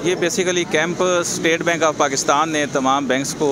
ये basically camp state bank of Pakistan ने तमाम बैंक्स को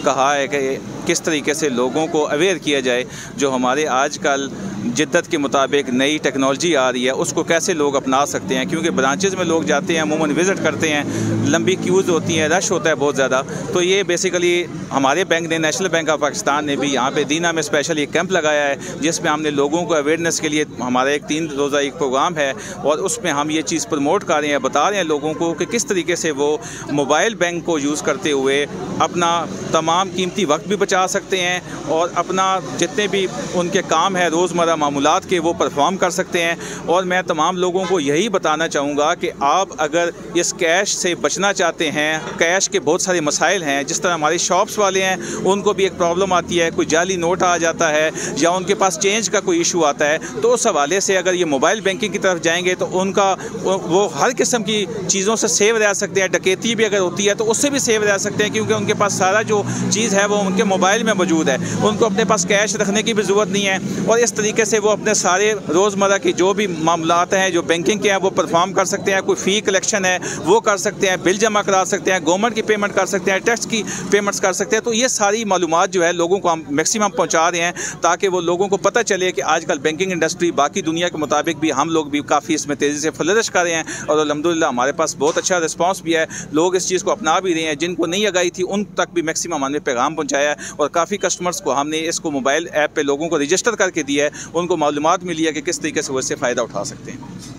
कहा है कि किस तरीके से लोगों को अवेयर किया जाए, जो हमारे आजकल जिद्दत के मुताबिक नई टेक्नोलॉजी आ रही है उसको कैसे लोग अपना सकते हैं। क्योंकि ब्रांचेस में लोग जाते हैं, अमूमन विज़िट करते हैं, लंबी क्यूज़ होती हैं, रश होता है बहुत ज़्यादा। तो ये बेसिकली हमारे बैंक ने, नेशनल बैंक ऑफ पाकिस्तान ने भी यहाँ पे दीना में स्पेशल एक कैंप लगाया है, जिसमें हमने लोगों को अवेयरनेस के लिए हमारा एक 3 रोज़ा एक प्रोग्राम है और उसमें हम ये चीज़ प्रमोट कर रहे हैं, बता रहे हैं लोगों को कि किस तरीके से वो मोबाइल बैंक को यूज़ करते हुए अपना तमाम कीमती वक्त भी बचा सकते हैं और अपना जितने भी उनके काम है रोज़मर्रा मामूलात के वो परफॉर्म कर सकते हैं। और मैं तमाम लोगों को यही बताना चाहूँगा कि आप अगर इस कैश से बचना चाहते हैं, कैश के बहुत सारे मसाइल हैं, जिस तरह हमारे शॉप्स वाले हैं उनको भी एक प्रॉब्लम आती है, कोई जाली नोट आ जाता है या उनके पास चेंज का कोई इशू आता है, तो उस हवाले से अगर ये मोबाइल बैंकिंग की तरफ जाएंगे तो उनका वो हर किस्म की चीज़ों से सेव रह सकते हैं। डकैती भी अगर होती है तो उससे भी सेव रह सकते हैं, क्योंकि उनके पास सारा जो चीज़ है वो उनके मोबाइल में मौजूद है, उनको अपने पास कैश रखने की भी ज़रूरत नहीं है। और इस तरीके से वो अपने सारे रोज़मर्रा की जो भी मामलात हैं जो बैंकिंग के हैं वो परफॉर्म कर सकते हैं। कोई फ़ी कलेक्शन है वो कर सकते हैं, बिल जमा करा सकते हैं, गवर्नमेंट की पेमेंट कर सकते हैं, टैक्स की पेमेंट्स कर सकते हैं। तो ये सारी मालूमात जो है लोगों को हम मैक्सिमम पहुँचा रहे हैं, ताकि वो लोगों को पता चले कि आजकल बैंकिंग इंडस्ट्री बाकी दुनिया के मुताबिक भी हम लोग भी काफ़ी इसमें तेज़ी से फ्लरिश कर रहे हैं और अल्हम्दुलिल्लाह हमारे पास बहुत अच्छा रिस्पांस भी है। लोग इस चीज़ को अपना भी रहे हैं, जिनको नहीं आगाही थी उन तक भी मैक्सिमम हमने पैगाम पहुँचाया है और काफ़ी कस्टमर्स को हमने इसको मोबाइल ऐप पे लोगों को रजिस्टर करके दिया है, उनको मालूमात मिली है कि किस तरीके से वो इससे फ़ायदा उठा सकते हैं।